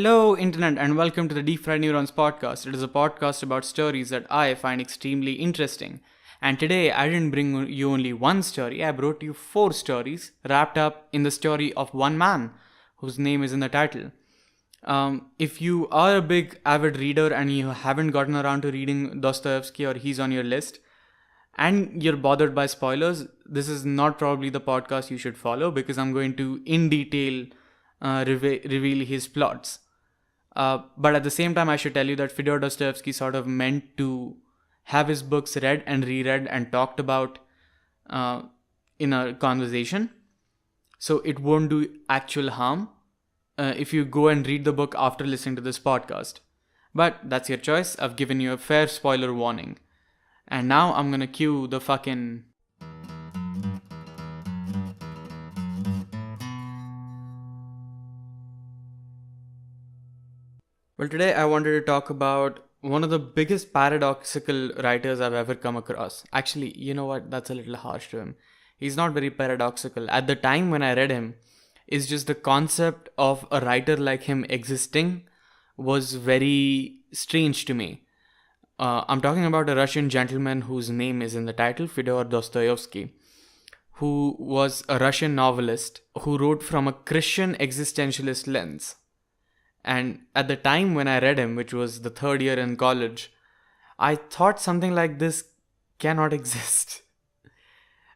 Hello, Internet, and welcome to the Deep Fried Neurons podcast. It is a podcast about stories that I find extremely interesting. And today, I didn't bring you only one story, I brought you 4 stories wrapped up in the story of one man whose name is in the title. If you are a big avid reader and you haven't gotten around to reading Dostoyevsky or he's on your list, and you're bothered by spoilers, this is not probably the podcast you should follow because I'm going to, in detail, reveal his plots. But at the same time, I should tell you that Fyodor Dostoyevsky sort of meant to have his books read and reread and talked about in a conversation. So it won't do actual harm if you go and read the book after listening to this podcast. But that's your choice. I've given you a fair spoiler warning. And now I'm gonna cue the fucking... Well, today I wanted to talk about one of the biggest paradoxical writers I've ever come across. Actually, you know what? That's a little harsh to him. He's not very paradoxical. At the time when I read him, it's just the concept of a writer like him existing was very strange to me. I'm talking about a Russian gentleman whose name is in the title, Fyodor Dostoyevsky, who was a Russian novelist who wrote from a Christian existentialist lens. And at the time when I read him, which was the 3rd year in college, I thought something like this cannot exist.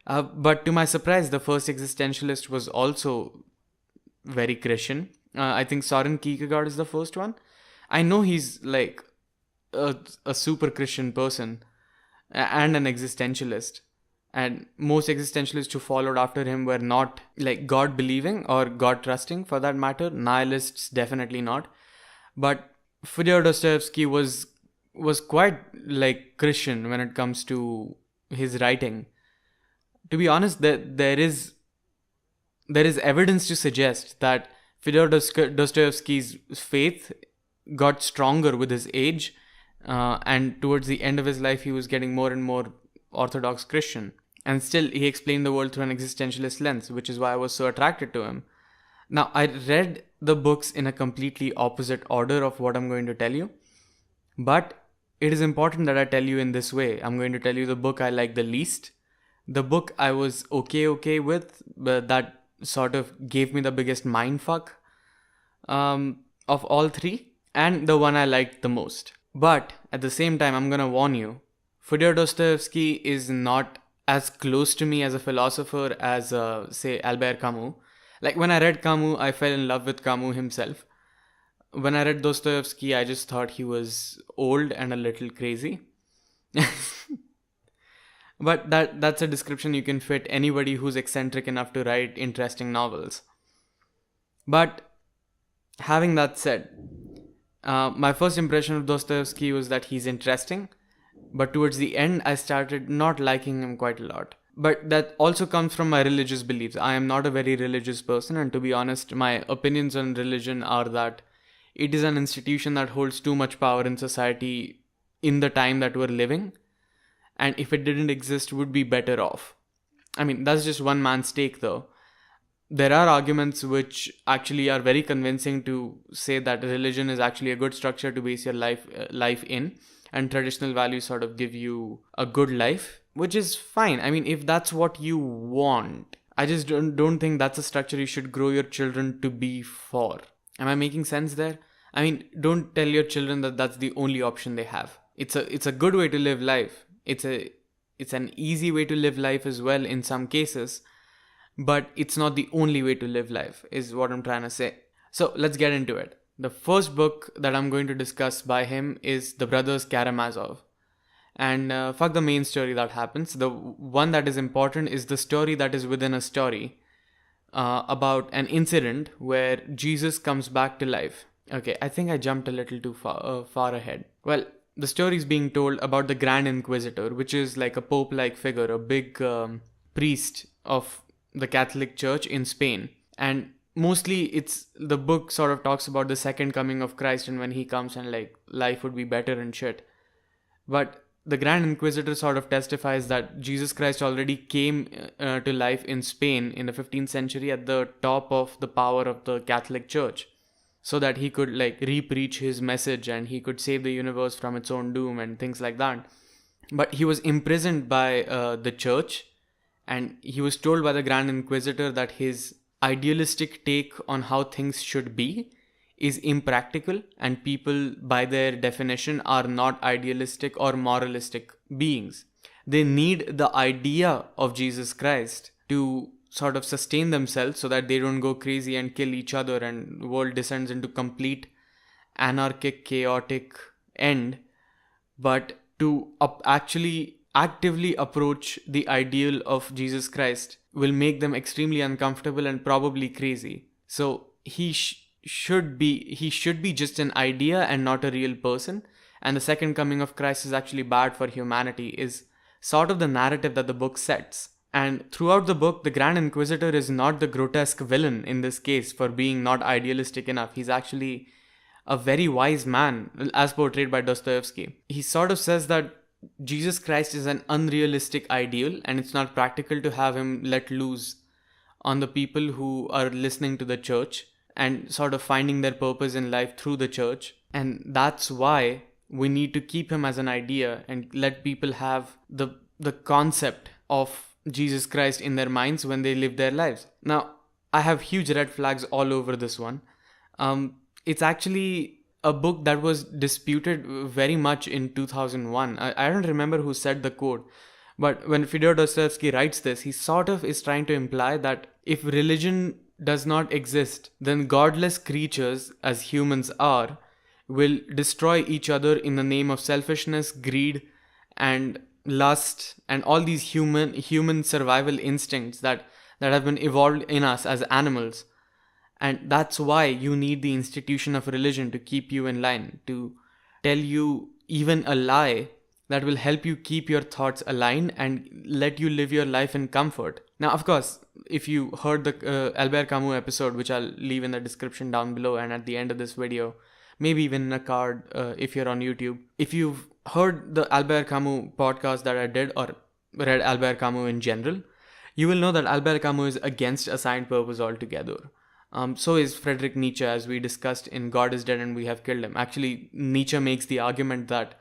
But to my surprise, the first existentialist was also very Christian. I think Soren Kierkegaard is the first one. I know he's like a super Christian person and an existentialist. And most existentialists who followed after him were not like God believing or God trusting for that matter. Nihilists, definitely not. But Fyodor Dostoyevsky was quite like Christian when it comes to his writing. To be honest, there is evidence to suggest that Fyodor Dostoyevsky's faith got stronger with his age, and towards the end of his life he was getting more and more Orthodox Christian. And still, he explained the world through an existentialist lens, which is why I was so attracted to him. Now, I read the books in a completely opposite order of what I'm going to tell you. But it is important that I tell you in this way. I'm going to tell you the book I like the least, the book I was okay with, but that sort of gave me the biggest mindfuck of all 3, and the one I liked the most. But at the same time, I'm going to warn you, Fyodor Dostoyevsky is not as close to me as a philosopher as, say, Albert Camus. Like, when I read Camus, I fell in love with Camus himself. When I read Dostoyevsky, I just thought he was old and a little crazy. But that's a description you can fit anybody who's eccentric enough to write interesting novels. But having that said, my first impression of Dostoyevsky was that he's interesting. But towards the end, I started not liking him quite a lot. But that also comes from my religious beliefs. I am not a very religious person, and to be honest, my opinions on religion are that it is an institution that holds too much power in society in the time that we're living. And if it didn't exist, would be better off. I mean, that's just one man's take though. There are arguments which actually are very convincing to say that religion is actually a good structure to base your life in. And traditional values sort of give you a good life, which is fine. I mean, if that's what you want, I just don't think that's a structure you should grow your children to be for. Am I making sense there? I mean, don't tell your children that that's the only option they have. It's a good way to live life. It's an easy way to live life as well in some cases, but it's not the only way to live life, is what I'm trying to say. So let's get into it. The first book that I'm going to discuss by him is The Brothers Karamazov. And fuck the main story that happens. The one that is important is the story that is within a story about an incident where Jesus comes back to life. Okay, I think I jumped a little too far ahead. Well, the story is being told about the Grand Inquisitor, which is like a pope-like figure, a big priest of the Catholic Church in Spain. And mostly it's the book sort of talks about the second coming of Christ and when he comes and like life would be better and shit. But the Grand Inquisitor sort of testifies that Jesus Christ already came to life in Spain in the 15th century at the top of the power of the Catholic Church. so that he could like re-preach his message and he could save the universe from its own doom and things like that. But he was imprisoned by the church, and he was told by the Grand Inquisitor that his idealistic take on how things should be is impractical, and people, by their definition, are not idealistic or moralistic beings. They need the idea of Jesus Christ to sort of sustain themselves so that they don't go crazy and kill each other and the world descends into complete anarchic, chaotic end. But to actually actively approach the ideal of Jesus Christ will make them extremely uncomfortable and probably crazy. So he should be just an idea and not a real person. And the second coming of Christ is actually bad for humanity is sort of the narrative that the book sets. And throughout the book, the Grand Inquisitor is not the grotesque villain in this case for being not idealistic enough. He's actually a very wise man, as portrayed by Dostoyevsky. He sort of says that Jesus Christ is an unrealistic ideal, and it's not practical to have him let loose on the people who are listening to the church and sort of finding their purpose in life through the church. And that's why we need to keep him as an idea and let people have the concept of Jesus Christ in their minds when they live their lives. Now, I have huge red flags all over this one. It's actually a book that was disputed very much in 2001. I don't remember who said the quote, but when Fyodor Dostoyevsky writes this, he sort of is trying to imply that if religion does not exist, then godless creatures, as humans are, will destroy each other in the name of selfishness, greed, and lust, and all these human survival instincts that have been evolved in us as animals. And that's why you need the institution of religion to keep you in line, to tell you even a lie that will help you keep your thoughts aligned and let you live your life in comfort. Now, of course, if you heard the Albert Camus episode, which I'll leave in the description down below and at the end of this video, maybe even in a card if you're on YouTube. If you've heard the Albert Camus podcast that I did or read Albert Camus in general, you will know that Albert Camus is against assigned purpose altogether. So is Friedrich Nietzsche, as we discussed in God is Dead and We Have Killed Him. Actually, Nietzsche makes the argument that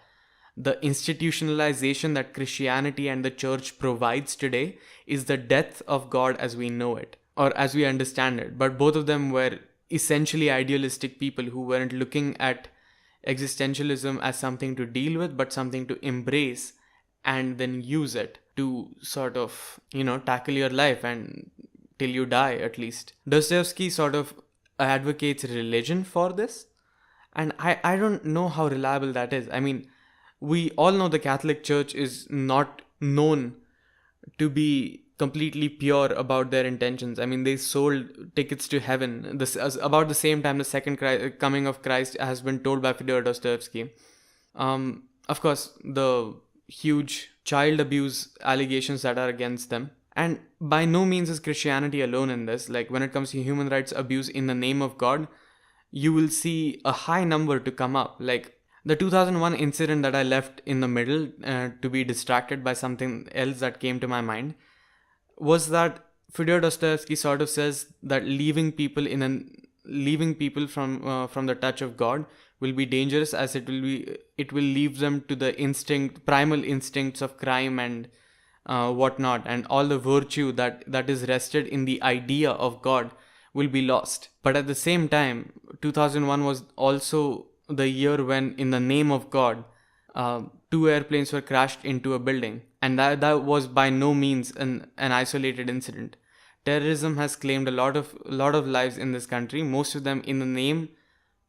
the institutionalization that Christianity and the church provides today is the death of God as we know it, or as we understand it. But both of them were essentially idealistic people who weren't looking at existentialism as something to deal with, but something to embrace and then use it to sort of, tackle your life and till you die at least. Dostoevsky sort of advocates religion for this, and I don't know how reliable that is. I mean, we all know the Catholic Church is not known to be completely pure about their intentions. I mean, they sold tickets to heaven about the same time the second coming of Christ has been told by Fyodor Dostoevsky. Of course, the huge child abuse allegations that are against them. And by no means is Christianity alone in this. Like, when it comes to human rights abuse in the name of God, you will see a high number to come up. Like, the 2001 incident that I left in the middle to be distracted by something else that came to my mind was that Fyodor Dostoevsky sort of says that leaving people from the touch of God will be dangerous, as it will leave them to the primal instincts of crime and whatnot, and all the virtue that is rested in the idea of God will be lost. But at the same time, 2001 was also the year when, in the name of God, 2 airplanes were crashed into a building, and that was by no means an isolated incident. Terrorism has claimed a lot of lives in this country, most of them in the name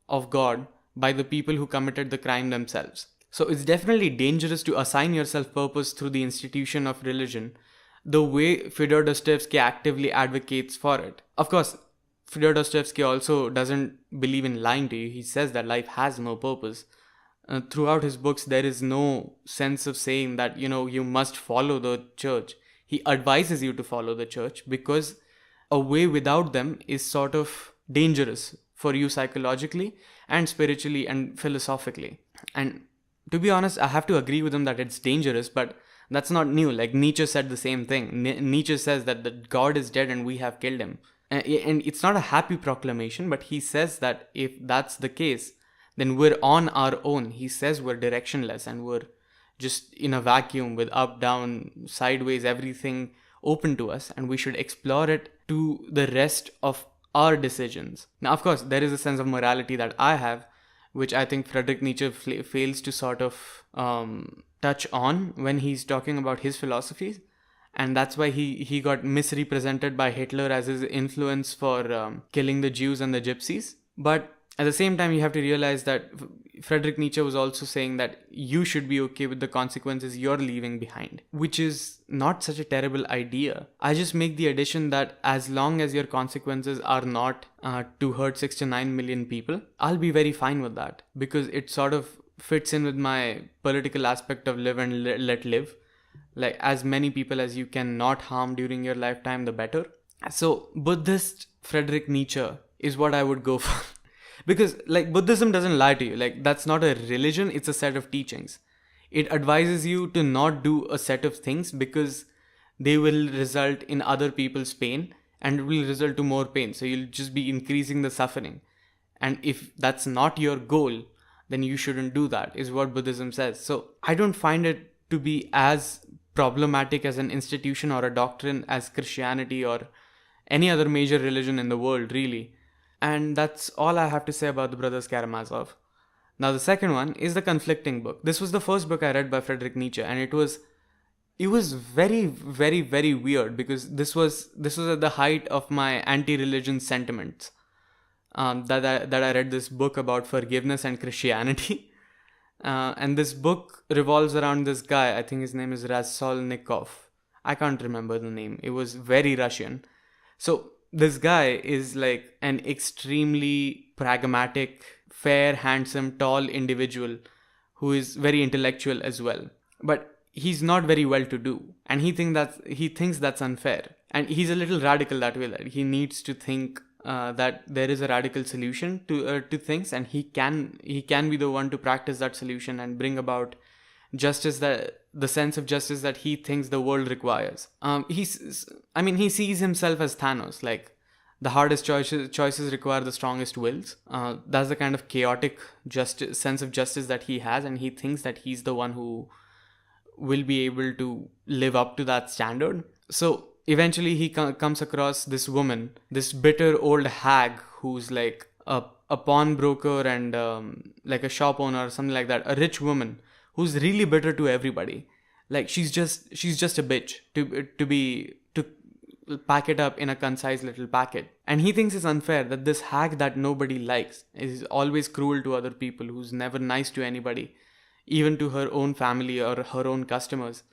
of God, by the people who committed the crime themselves. So it's definitely dangerous to assign yourself purpose through the institution of religion, the way Fyodor Dostoevsky actively advocates for it. Of course, Fyodor Dostoevsky also doesn't believe in lying to you. He says that life has no purpose. Throughout his books, there is no sense of saying that, you must follow the church. He advises you to follow the church because a way without them is sort of dangerous for you psychologically and spiritually and philosophically. And to be honest, I have to agree with him that it's dangerous, but that's not new. Like, Nietzsche said the same thing. Nietzsche says that God is dead and we have killed him. And it's not a happy proclamation, but he says that if that's the case, then we're on our own. He says we're directionless and we're just in a vacuum with up, down, sideways, everything open to us, and we should explore it to the rest of our decisions. Now, of course, there is a sense of morality that I have, which I think Friedrich Nietzsche fails to sort of touch on when he's talking about his philosophies. And that's why he got misrepresented by Hitler as his influence for killing the Jews and the Gypsies. But at the same time, you have to realize that Friedrich Nietzsche was also saying that you should be okay with the consequences you're leaving behind, which is not such a terrible idea. I just make the addition that as long as your consequences are not to hurt 6 to 9 million people, I'll be very fine with that, because it sort of fits in with my political aspect of live and let live. Like, as many people as you can not harm during your lifetime, the better. So Buddhist Friedrich Nietzsche is what I would go for. Because like Buddhism doesn't lie to you. Like, that's not a religion, it's a set of teachings. It advises you to not do a set of things because they will result in other people's pain, and it will result to more pain. So you'll just be increasing the suffering. And if that's not your goal, then you shouldn't do that, is what Buddhism says. So I don't find it to be as problematic as an institution or a doctrine as Christianity or any other major religion in the world, really. And that's all I have to say about the Brothers Karamazov. Now the second one is The Conflicting Book. This was the first book I read by Friedrich Nietzsche, and it was very, very, very weird, because this was at the height of my anti-religion sentiments. That I read this book about forgiveness and Christianity. And this book revolves around this guy. I think his name is Raskolnikov. I can't remember the name. It was very Russian. So this guy is like an extremely pragmatic, fair, handsome, tall individual who is very intellectual as well. But he's not very well to do. And he thinks that's unfair. And he's a little radical that way. That he needs to think that there is a radical solution to things, and he can be the one to practice that solution and bring about justice, that the sense of justice that he thinks the world requires. He sees himself as Thanos, like the hardest choices require the strongest wills. That's the kind of chaotic sense of justice that he has, and he thinks that he's the one who will be able to live up to that standard. So eventually he comes across this woman, this bitter old hag who's like a pawnbroker and like a shop owner or something like that, a rich woman who's really bitter to everybody. Like, she's just a bitch to pack it up in a concise little packet. And he thinks it's unfair that this hag that nobody likes is always cruel to other people, who's never nice to anybody, even to her own family or her own customers,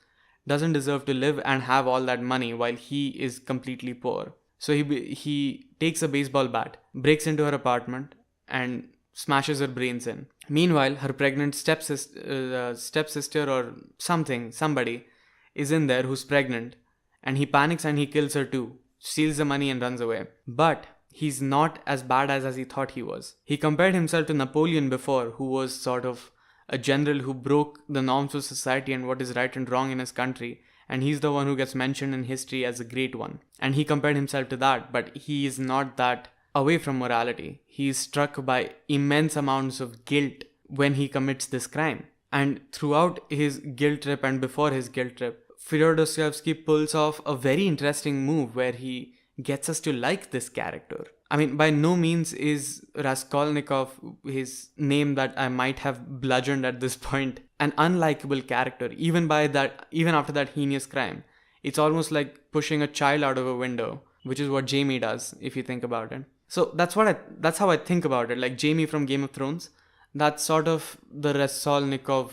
doesn't deserve to live and have all that money while he is completely poor. So he takes a baseball bat, breaks into her apartment, and smashes her brains in. Meanwhile, her pregnant stepsister or somebody is in there who's pregnant, and he panics and he kills her too, steals the money and runs away. But he's not as bad as he thought he was. He compared himself to Napoleon before, who was sort of a general who broke the norms of society and what is right and wrong in his country, and he's the one who gets mentioned in history as a great one. And he compared himself to that, but he is not that away from morality. He is struck by immense amounts of guilt when he commits this crime. And throughout his guilt trip and before his guilt trip, Fyodor Dostoyevsky pulls off a very interesting move where he gets us to like this character. I mean, by no means is Raskolnikov, his name that I might have bludgeoned at this point, an unlikable character, even after that heinous crime. It's almost like pushing a child out of a window, which is what Jaime does, if you think about it. So that's how I think about it. Like Jaime from Game of Thrones, that's sort of the Raskolnikov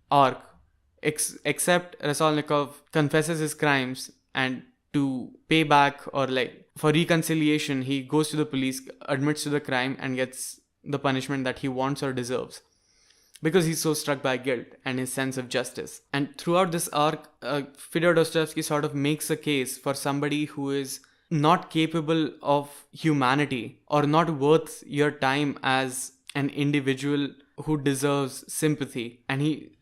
arc, except Raskolnikov confesses his crimes, and to pay back or like for reconciliation, he goes to the police, admits to the crime, and gets the punishment that he wants or deserves, because he's so struck by guilt and his sense of justice. And throughout this arc, Fyodor Dostoyevsky sort of makes a case for somebody who is not capable of humanity or not worth your time as an individual who deserves sympathy. And he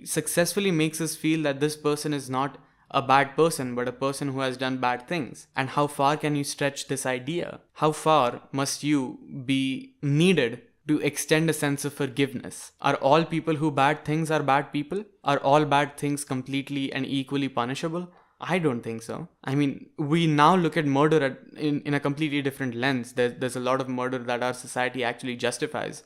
successfully makes us feel that this person is not a bad person, but a person who has done bad things. And how far can you stretch this idea? How far must you be needed to extend a sense of forgiveness? Are all people who bad things are bad people? Are all bad things completely and equally punishable? I don't think so. I mean, we now look at murder in a completely different lens. There's a lot of murder that our society actually justifies.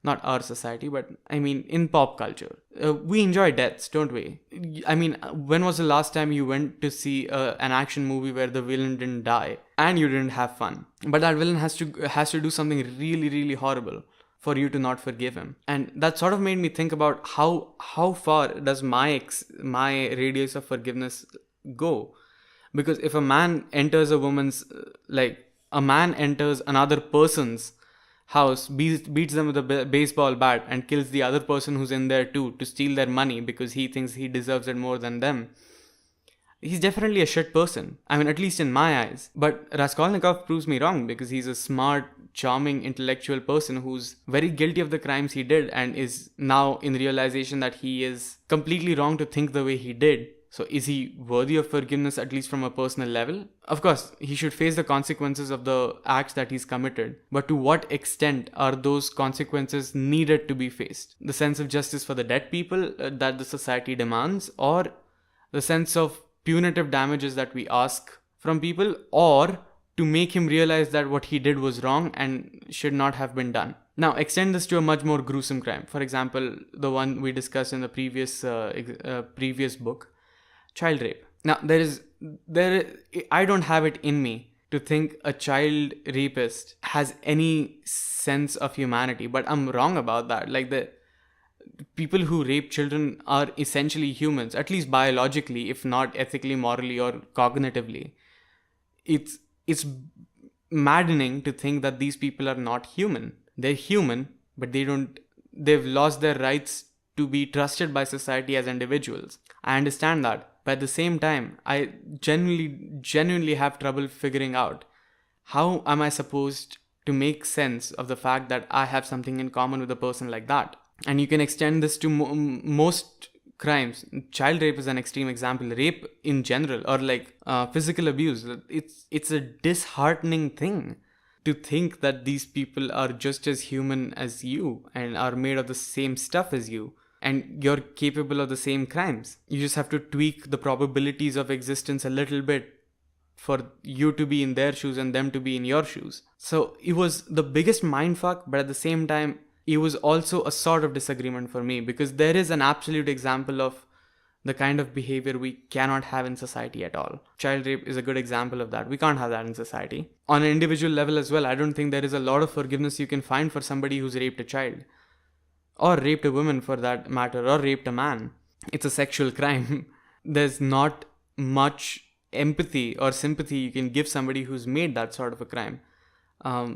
Not our society, but I mean in pop culture. We enjoy deaths, don't we? I mean, when was the last time you went to see an action movie where the villain didn't die and you didn't have fun? But that villain has to do something really, really horrible for you to not forgive him. And that sort of made me think about how far does my radius of forgiveness go? Because if a man enters a man enters another person's house, beats them with a baseball bat and kills the other person who's in there too to steal their money because he thinks he deserves it more than them, he's definitely a shit person. I mean, at least in my eyes. But Raskolnikov proves me wrong, because he's a smart, charming, intellectual person who's very guilty of the crimes he did and is now in realization that he is completely wrong to think the way he did. So is he worthy of forgiveness, at least from a personal level? Of course, he should face the consequences of the acts that he's committed. But to what extent are those consequences needed to be faced? The sense of justice for the dead people that the society demands, or the sense of punitive damages that we ask from people, or to make him realize that what he did was wrong and should not have been done? Now, extend this to a much more gruesome crime. For example, the one we discussed in the previous book. Child rape. Now, I don't have it in me to think a child rapist has any sense of humanity, but I'm wrong about that. Like, the people who rape children are essentially humans, at least biologically, if not ethically, morally, or cognitively. It's maddening to think that these people are not human. They're human, but they've lost their rights to be trusted by society as individuals. I understand that. But at the same time, I genuinely have trouble figuring out how am I supposed to make sense of the fact that I have something in common with a person like that. And you can extend this to most crimes. Child rape is an extreme example. Rape in general, or physical abuse. It's a disheartening thing to think that these people are just as human as you and are made of the same stuff as you. And you're capable of the same crimes. You just have to tweak the probabilities of existence a little bit for you to be in their shoes and them to be in your shoes. So it was the biggest mindfuck, but at the same time, it was also a sort of disagreement for me, because there is an absolute example of the kind of behavior we cannot have in society at all. Child rape is a good example of that. We can't have that in society. On an individual level as well, I don't think there is a lot of forgiveness you can find for somebody who's raped a child. Or raped a woman for that matter, or raped a man. It's a sexual crime. There's not much empathy or sympathy you can give somebody who's made that sort of a crime.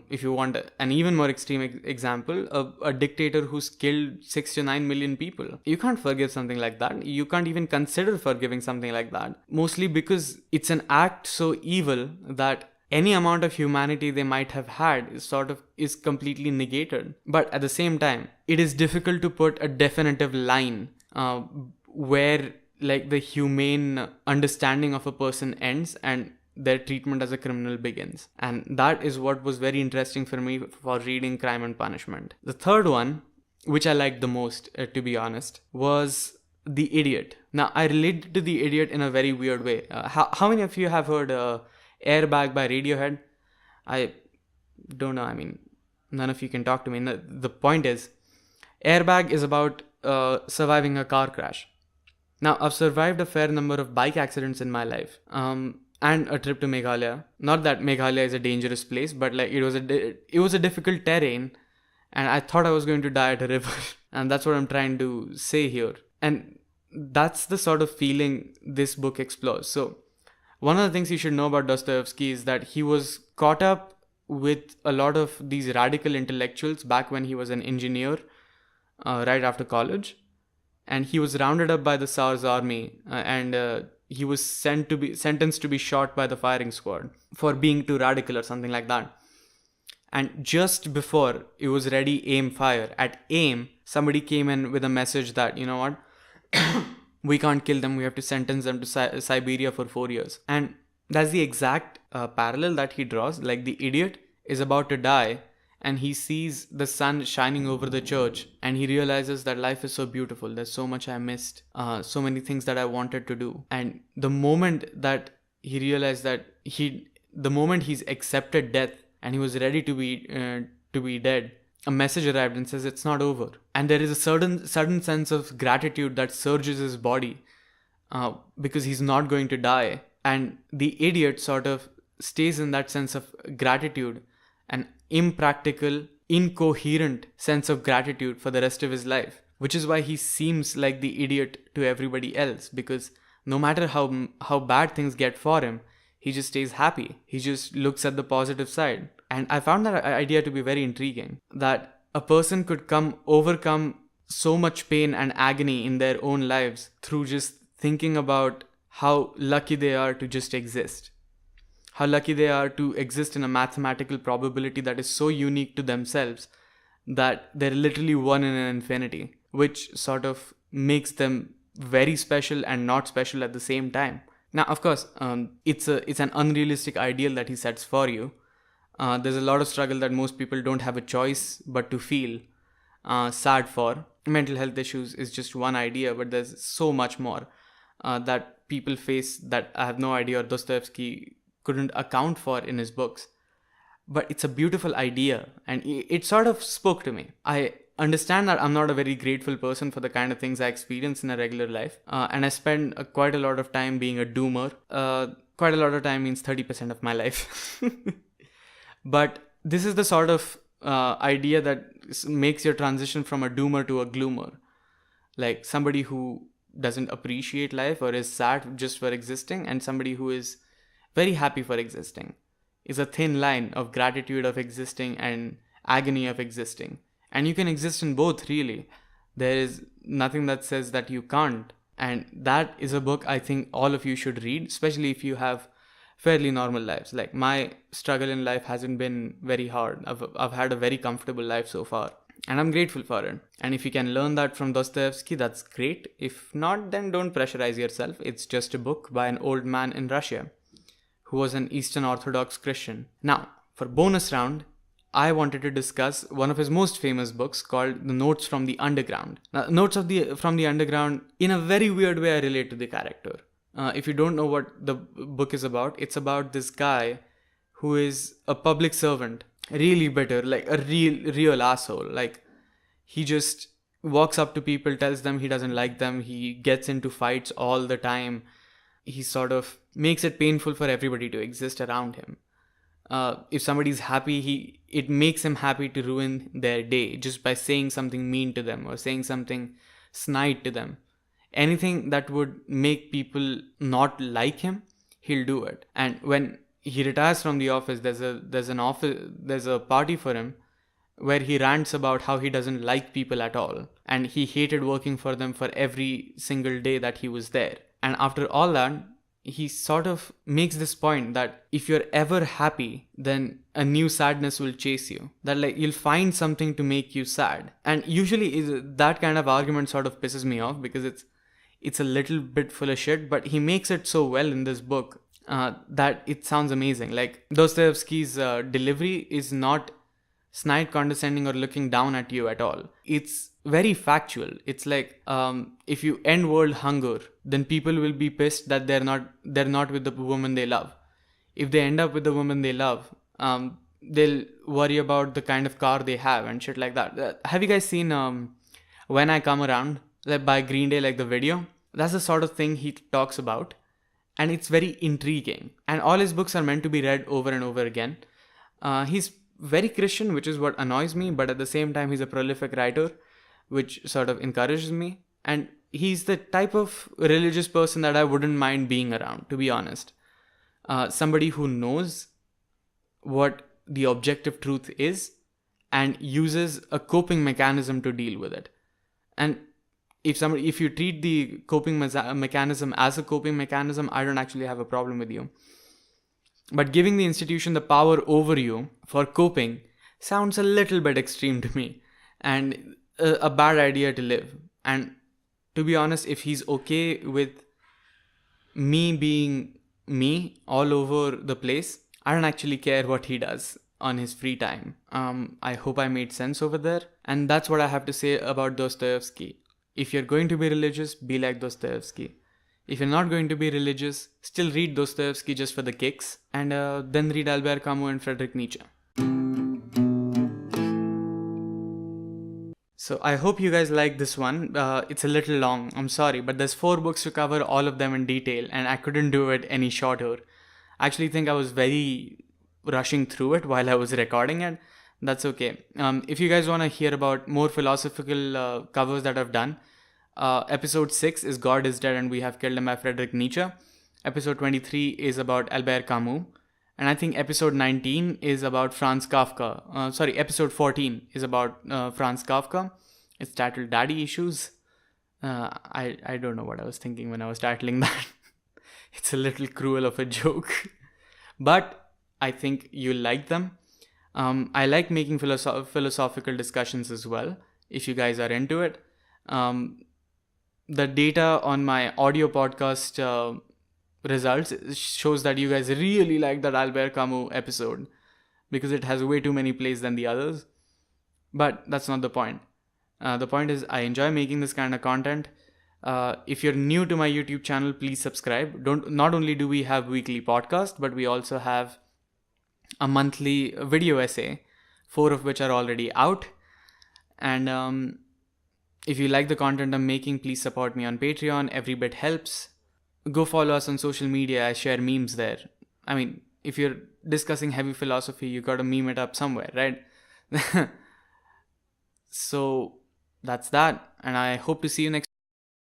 If you want an even more extreme example, a dictator who's killed 6 to 9 million people. You can't forgive something like that. You can't even consider forgiving something like that. Mostly because it's an act so evil that any amount of humanity they might have had is completely negated. But at the same time, it is difficult to put a definitive line where the humane understanding of a person ends and their treatment as a criminal begins. And that is what was very interesting for me for reading Crime and Punishment. The third one, which I liked the most, to be honest, was The Idiot. Now, I related to The Idiot in a very weird way. How many of you have heard Airbag by Radiohead? I don't know. I mean, none of you can talk to me. The point is, Airbag is about surviving a car crash. Now, I've survived a fair number of bike accidents in my life, and a trip to Meghalaya. Not that Meghalaya is a dangerous place, but it was a difficult terrain, and I thought I was going to die at a river. And that's what I'm trying to say here. And that's the sort of feeling this book explores. So, one of the things you should know about Dostoyevsky is that he was caught up with a lot of these radical intellectuals back when he was an engineer, right after college. And he was rounded up by the Tsar's army, and he was sentenced to be shot by the firing squad for being too radical or something like that. And just before it was ready, aim, fire. At aim, somebody came in with a message that, you know what, We can't kill them, we have to sentence them to Siberia for 4 years. And that's the exact parallel that he draws. Like, the idiot is about to die and he sees the sun shining over the church and he realizes that life is so beautiful, there's so much I missed, so many things that I wanted to do. And the moment that he realized that the moment he's accepted death and he was ready to be dead, a message arrived and says it's not over. And there is a sudden sense of gratitude that surges his body because he's not going to die. And the idiot sort of stays in that sense of gratitude, an impractical, incoherent sense of gratitude for the rest of his life, which is why he seems like the idiot to everybody else, because no matter how bad things get for him, he just stays happy. He just looks at the positive side. And I found that idea to be very intriguing, that a person could overcome so much pain and agony in their own lives through just thinking about how lucky they are to just exist. How lucky they are to exist in a mathematical probability that is so unique to themselves that they're literally one in an infinity, which sort of makes them very special and not special at the same time. Now, of course, it's an unrealistic ideal that he sets for you. There's a lot of struggle that most people don't have a choice but to feel sad for. Mental health issues is just one idea, but there's so much more that people face that I have no idea, or Dostoyevsky couldn't account for in his books. But it's a beautiful idea, and it sort of spoke to me. I understand that I'm not a very grateful person for the kind of things I experience in a regular life, and I spend quite a lot of time being a doomer. Quite a lot of time means 30% of my life. But this is the sort of idea that makes your transition from a doomer to a gloomer. Like somebody who doesn't appreciate life or is sad just for existing, and somebody who is very happy for existing. Is a thin line of gratitude of existing and agony of existing. And you can exist in both, really. There is nothing that says that you can't. And that is a book I think all of you should read, especially if you have fairly normal lives. Like, my struggle in life hasn't been very hard. I've had a very comfortable life so far, and I'm grateful for it. And if you can learn that from Dostoevsky, that's great. If not, then don't pressurize yourself. It's just a book by an old man in Russia who was an Eastern Orthodox Christian. Now, for bonus round, I wanted to discuss one of his most famous books called The Notes from the Underground. Now, Notes from the Underground, in a very weird way, I relate to the character. If you don't know what the book is about, it's about this guy who is a public servant, really bitter, like a real asshole. Like, he just walks up to people, tells them he doesn't like them, he gets into fights all the time. He sort of makes it painful for everybody to exist around him. If somebody's happy, it makes him happy to ruin their day just by saying something mean to them or saying something snide to them. Anything that would make people not like him, he'll do it. And when he retires from the office, there's a party for him where he rants about how he doesn't like people at all, and he hated working for them for every single day that he was there. And after all that, he sort of makes this point that if you're ever happy, then a new sadness will chase you. That, like, you'll find something to make you sad. And usually that kind of argument sort of pisses me off because it's a little bit full of shit, but he makes it so well in this book that it sounds amazing. Like, Dostoevsky's delivery is not snide, condescending, or looking down at you at all. It's very factual. It's like, if you end world hunger, then people will be pissed that they're not with the woman they love. If they end up with the woman they love, they'll worry about the kind of car they have and shit like that. Have you guys seen When I Come Around, like, by Green Day, like the video? That's the sort of thing he talks about, and it's very intriguing. And all his books are meant to be read over and over again. He's very Christian, which is what annoys me, but at the same time he's a prolific writer, which sort of encourages me. And he's the type of religious person that I wouldn't mind being around, to be honest. Somebody who knows what the objective truth is and uses a coping mechanism to deal with it. And if you treat the coping mechanism as a coping mechanism, I don't actually have a problem with you. But giving the institution the power over you for coping sounds a little bit extreme to me, and a bad idea to live. And to be honest, if he's okay with me being me all over the place, I don't actually care what he does on his free time. I hope I made sense over there. And that's what I have to say about Dostoevsky. If you're going to be religious, be like Dostoevsky. If you're not going to be religious, still read Dostoevsky just for the kicks, and then read Albert Camus and Friedrich Nietzsche. So I hope you guys like this one. It's a little long, I'm sorry, but there's 4 books to cover all of them in detail, and I couldn't do it any shorter. I actually think I was very rushing through it while I was recording it. That's okay. If you guys want to hear about more philosophical covers that I've done, episode 6 is God is Dead and We Have Killed Him by Friedrich Nietzsche. Episode 23 is about Albert Camus. And I think episode 19 is about Franz Kafka. Episode 14 is about Franz Kafka. It's titled Daddy Issues. I don't know what I was thinking when I was titling that. It's a little cruel of a joke. But I think you'll like them. I like making philosophical discussions as well, if you guys are into it. The data on my audio podcast results shows that you guys really like that Albert Camus episode because it has way too many plays than the others. But that's not the point. The point is I enjoy making this kind of content. If you're new to my YouTube channel, please subscribe. Not only do we have weekly podcast, but we also have a monthly video essay, 4 of which are already out. And if you like the content I'm making, please support me on Patreon. Every bit helps. Go follow us on social media. I share memes there. I mean, if you're discussing heavy philosophy, you gotta meme it up somewhere, right? So that's that. And I hope to see you next